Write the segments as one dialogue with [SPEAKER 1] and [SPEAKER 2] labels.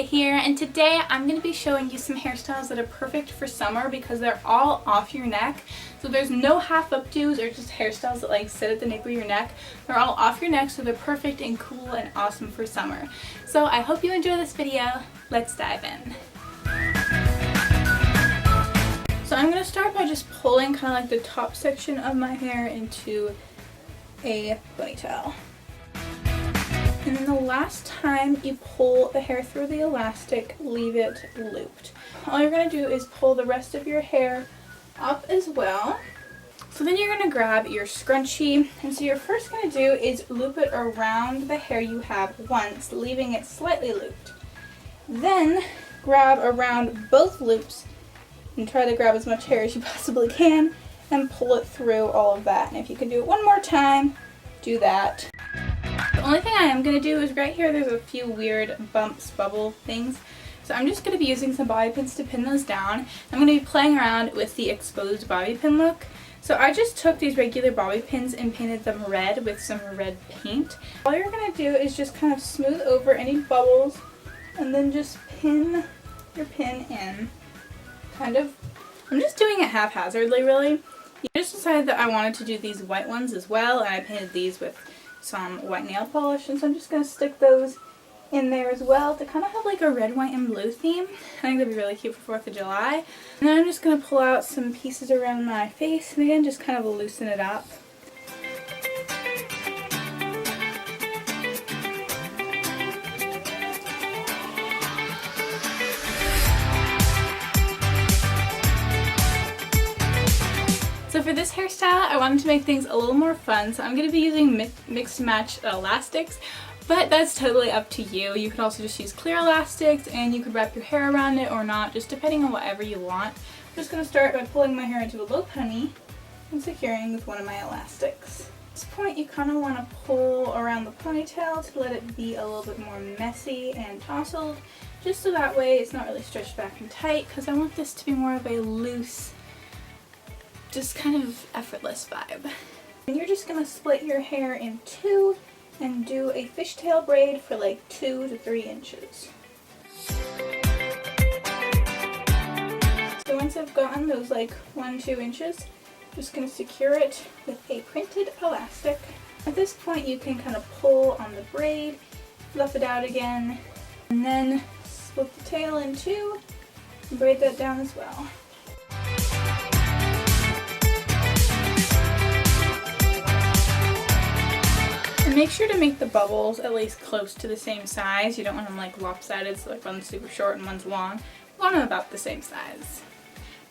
[SPEAKER 1] Leah here, and today I'm going to be showing you some hairstyles that are perfect for summer because they're all off your neck. So there's no half updos or just hairstyles that like sit at the nape of your neck. They're all off your neck, so they're perfect and cool and awesome for summer. So I hope you enjoy this video. Let's dive in. So I'm going to start by just pulling kind of like the top section of my hair into a ponytail. And then the last time you pull the hair through the elastic, leave it looped. All you're going to do is pull the rest of your hair up as well. So then you're going to grab your scrunchie, and so you're first going to do is loop it around the hair you have once, leaving it slightly looped. Then grab around both loops and try to grab as much hair as you possibly can and pull it through all of that. And if you can do it one more time, do that. The only thing I am going to do is right here there's a few weird bumps, bubble things. So I'm just going to be using some bobby pins to pin those down. I'm going to be playing around with the exposed bobby pin look. So I just took these regular bobby pins and painted them red with some red paint. All you're going to do is just kind of smooth over any bubbles and then just pin your pin in. I'm just doing it haphazardly really. I just decided that I wanted to do these white ones as well, and I painted these with some white nail polish, and so I'm just going to stick those in there as well to kind of have like a red, white, and blue theme. I think that'd be really cute for 4th of July. And then I'm just going to pull out some pieces around my face and again just kind of loosen it up. So for this hairstyle, I wanted to make things a little more fun, so I'm going to be using mixed match elastics, but that's totally up to you. You could also just use clear elastics, and you could wrap your hair around it or not, just depending on whatever you want. I'm just going to start by pulling my hair into a low pony and securing with one of my elastics. At this point, you kind of want to pull around the ponytail to let it be a little bit more messy and tousled, just so that way it's not really stretched back and tight, because I want this to be more of a loose, just kind of effortless vibe. And you're just going to split your hair in two and do a fishtail braid for like 2 to 3 inches. So once I've gotten those like 1-2 inches, I'm just going to secure it with a printed elastic. At this point you can kind of pull on the braid, fluff it out again, and then split the tail in two and braid that down as well. And make sure to make the bubbles at least close to the same size. You don't want them like lopsided, so like one's super short and one's long. You want them about the same size.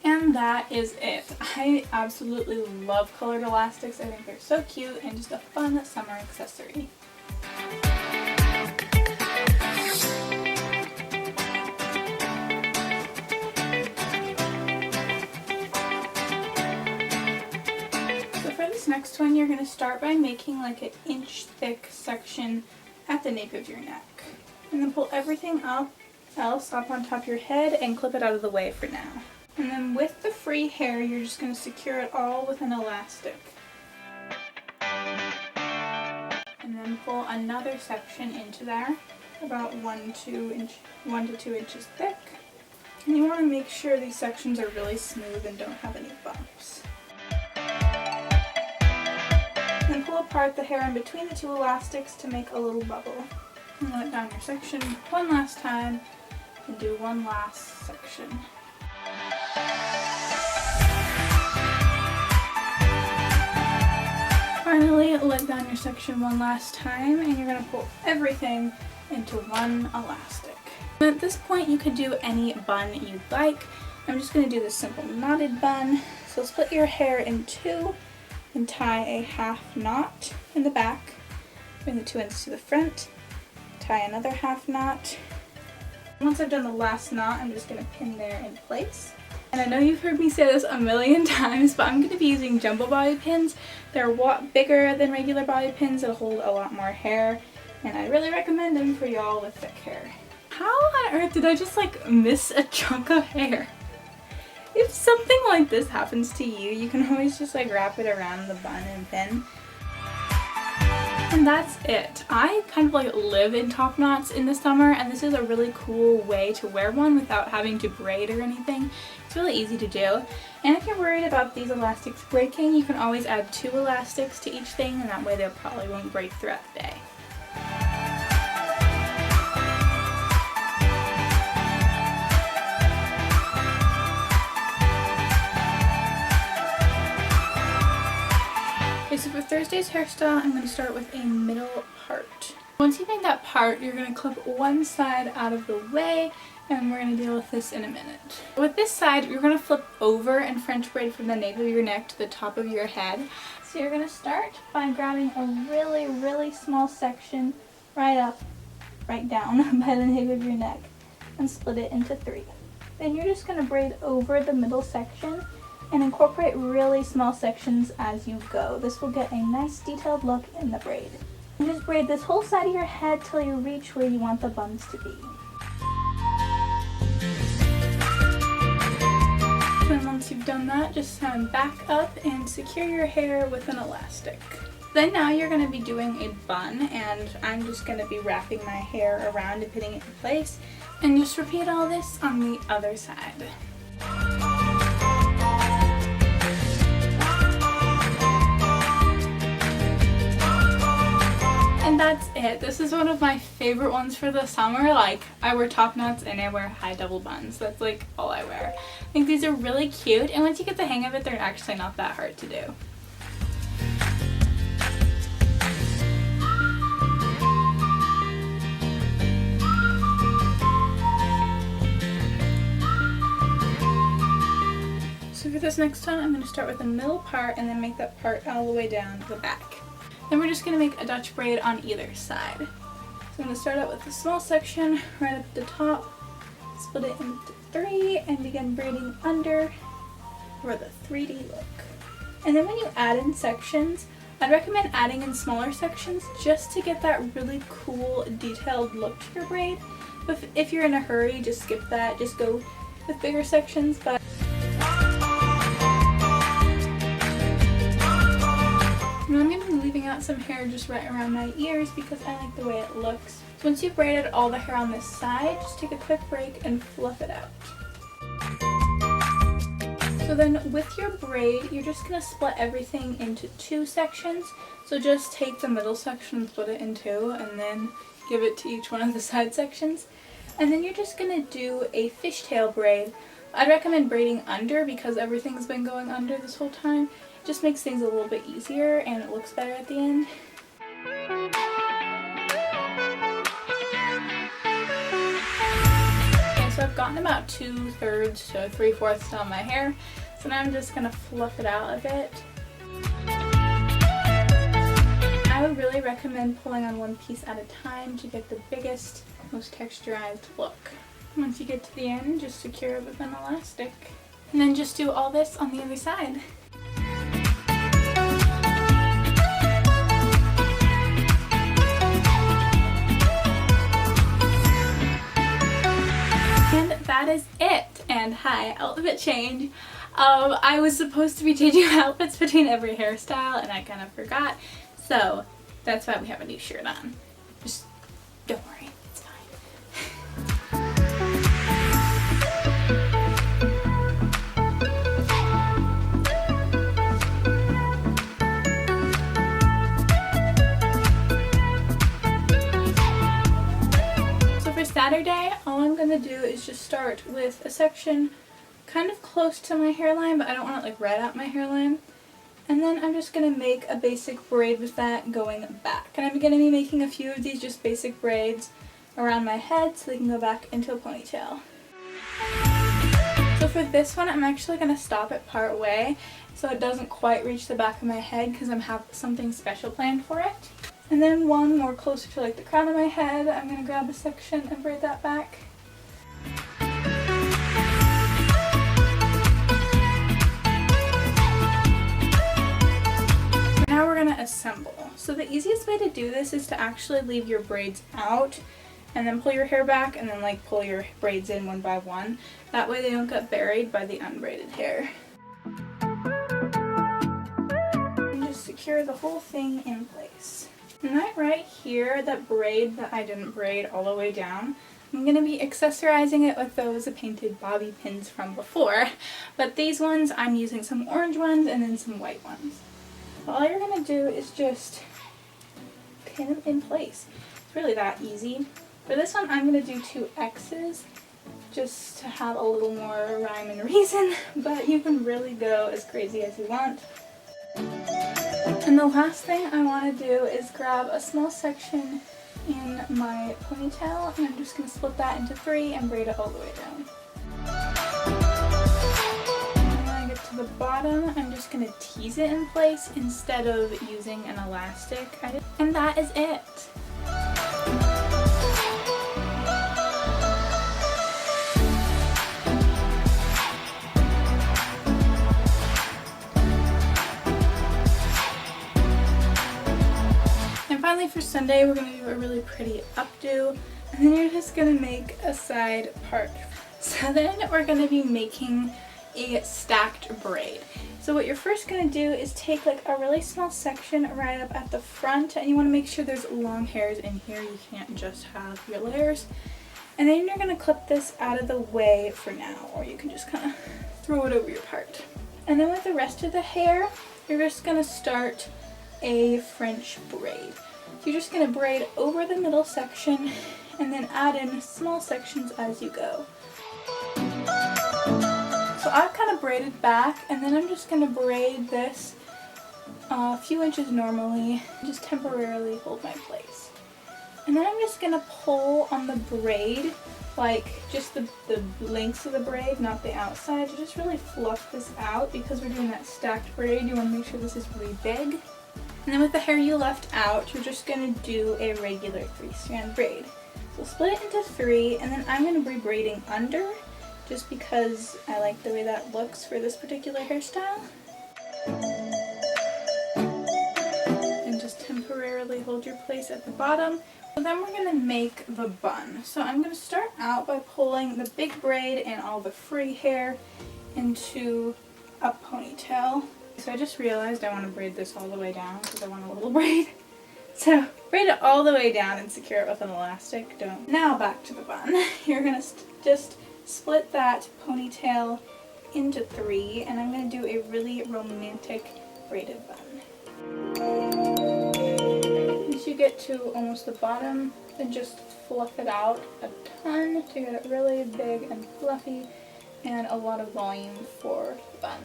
[SPEAKER 1] And that is it. I absolutely love colored elastics. I think they're so cute and just a fun summer accessory. Next one, you're going to start by making like an inch thick section at the nape of your neck. And then pull everything else up on top of your head and clip it out of the way for now. And then with the free hair, you're just going to secure it all with an elastic. And then pull another section into there, about 1 to 2 inches thick. And you want to make sure these sections are really smooth and don't have any bumps. Then pull apart the hair in between the 2 elastics to make a little bubble. And let down your section one last time and do one last section. Finally, let down your section one last time and you're going to pull everything into one elastic. And at this point you could do any bun you'd like. I'm just going to do this simple knotted bun. So split your hair in two and tie a half knot in the back. Bring the 2 ends to the front, tie another half knot. Once I've done the last knot, I'm just going to pin there in place. And I know you've heard me say this a million times, but I'm going to be using jumbo bobby pins. They're a lot bigger than regular bobby pins. They'll hold a lot more hair, and I really recommend them for y'all with thick hair. How on earth did I just like miss a chunk of hair? If something like this happens to you, you can always just like wrap it around the bun and pin. And that's it. I kind of like live in top knots in the summer, and this is a really cool way to wear one without having to braid or anything. It's really easy to do. And if you're worried about these elastics breaking, you can always add 2 elastics to each thing, and that way they probably won't break throughout the day. Okay, so for Thursday's hairstyle, I'm going to start with a middle part. Once you make that part, you're going to clip one side out of the way, and we're going to deal with this in a minute. With this side, you're going to flip over and French braid from the nape of your neck to the top of your head. So you're going to start by grabbing a really, really small section right down by the nape of your neck and split it into 3. Then you're just going to braid over the middle section and incorporate really small sections as you go. This will get a nice detailed look in the braid. And just braid this whole side of your head till you reach where you want the buns to be. Then once you've done that, just back up and secure your hair with an elastic. Then now you're going to be doing a bun, and I'm just going to be wrapping my hair around and putting it in place. And just repeat all this on the other side. And that's it. This is one of my favorite ones for the summer. Like, I wear top knots and I wear high double buns. That's like all I wear. I think these are really cute, and once you get the hang of it, they're actually not that hard to do. So for this next one, I'm going to start with the middle part and then make that part all the way down the back. Then we're just going to make a Dutch braid on either side. So I'm going to start out with a small section right up at the top, split it into 3, and begin braiding under for the 3D look. And then when you add in sections, I'd recommend adding in smaller sections just to get that really cool detailed look to your braid. But if you're in a hurry, just skip that, just go with bigger sections. But I'm going to be leaving out some hair just right around my ears because I like the way it looks. So once you've braided all the hair on this side, just take a quick break and fluff it out. So then with your braid, you're just going to split everything into 2 sections. So just take the middle section and split it in 2, and then give it to each one of the side sections. And then you're just going to do a fishtail braid. I'd recommend braiding under because everything's been going under this whole time. It just makes things a little bit easier and it looks better at the end. Okay, so I've gotten about 2/3 to 3/4 down my hair. So now I'm just going to fluff it out a bit. I would really recommend pulling on one piece at a time to get the biggest, most texturized look. Once you get to the end, just secure it with an elastic. And then just do all this on the other side. And that is it. And hi, outfit change. I was supposed to be changing outfits between every hairstyle and I kind of forgot. So that's why we have a new shirt on. Just don't worry, it's fine. So for Saturday, all I'm going to do is just start with a section kind of close to my hairline, but I don't want it like right at my hairline. And then I'm just going to make a basic braid with that going back. And I'm going to be making a few of these just basic braids around my head so they can go back into a ponytail. So for this one, I'm actually going to stop it part way so it doesn't quite reach the back of my head because I have something special planned for it. And then one more closer to like the crown of my head, I'm going to grab a section and braid that back. Now we're going to assemble. So the easiest way to do this is to actually leave your braids out and then pull your hair back and then like pull your braids in one by one. That way they don't get buried by the unbraided hair. And just secure the whole thing in place. And that right here, that braid that I didn't braid all the way down, I'm going to be accessorizing it with those painted bobby pins from before. But these ones, I'm using some orange ones and then some white ones. So all you're going to do is just pin them in place. It's really that easy. For this one, I'm going to do 2 X's just to have a little more rhyme and reason, but you can really go as crazy as you want. And the last thing I want to do is grab a small section in my ponytail, and I'm just going to split that into 3 and braid it all the way down. And when I get to the bottom, I'm just going to tease it in place instead of using an elastic. And that is it. Finally, for Sunday, we're going to do a really pretty updo, and then you're just going to make a side part. So then we're going to be making a stacked braid. So what you're first going to do is take like a really small section right up at the front, and you want to make sure there's long hairs in here. You can't just have your layers. And then you're going to clip this out of the way for now, or you can just kind of throw it over your part. And then with the rest of the hair, you're just going to start a French braid. So you're just going to braid over the middle section and then add in small sections as you go. So I've kind of braided back, and then I'm just going to braid this a few inches normally, just temporarily hold my place. And then I'm just going to pull on the braid, like just the lengths of the braid, not the outside, to just really fluff this out because we're doing that stacked braid. You want to make sure this is really big. And then with the hair you left out, you're just going to do a regular 3-strand braid. So split it into 3, and then I'm going to be braiding under, just because I like the way that looks for this particular hairstyle. And just temporarily hold your place at the bottom. So then we're going to make the bun. So I'm going to start out by pulling the big braid and all the free hair into a ponytail. So I just realized I want to braid this all the way down because I want a little braid. So braid it all the way down and secure it with an elastic. Don't. Now back to the bun. You're going to just split that ponytail into 3, and I'm going to do a really romantic braided bun. Once you get to almost the bottom, then just fluff it out a ton to get it really big and fluffy and a lot of volume for the bun.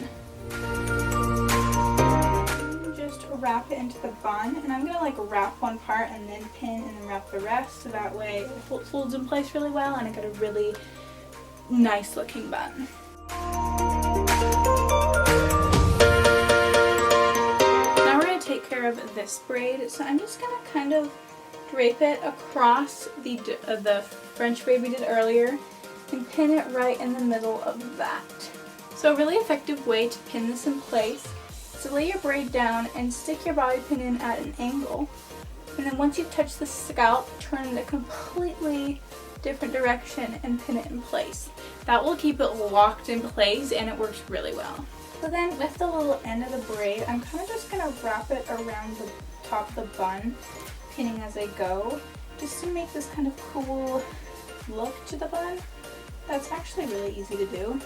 [SPEAKER 1] Just wrap it into the bun, and I'm going to like wrap one part and then pin and then wrap the rest, so that way it folds in place really well and I got a really nice looking bun. Now we're going to take care of this braid, so I'm just going to kind of drape it across the French braid we did earlier and pin it right in the middle of that. So a really effective way to pin this in place is to lay your braid down and stick your bobby pin in at an angle, and then once you touch the scalp, turn in a completely different direction and pin it in place. That will keep it locked in place, and it works really well. So then with the little end of the braid, I'm kind of just going to wrap it around the top of the bun, pinning as I go, just to make this kind of cool look to the bun. That's actually really easy to do.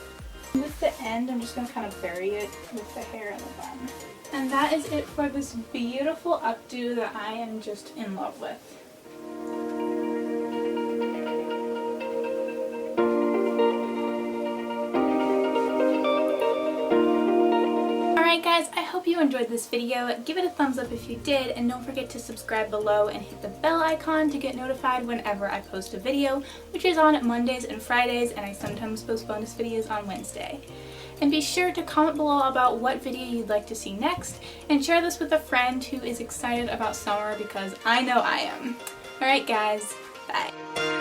[SPEAKER 1] With the end, I'm just going to kind of bury it with the hair in the bun. And that is it for this beautiful updo that I am just in love with. Alright guys, I hope you enjoyed this video. Give it a thumbs up if you did, and don't forget to subscribe below and hit the bell icon to get notified whenever I post a video, which is on Mondays and Fridays, and I sometimes post bonus videos on Wednesday. And be sure to comment below about what video you'd like to see next, and share this with a friend who is excited about summer, because I know I am. Alright guys, bye.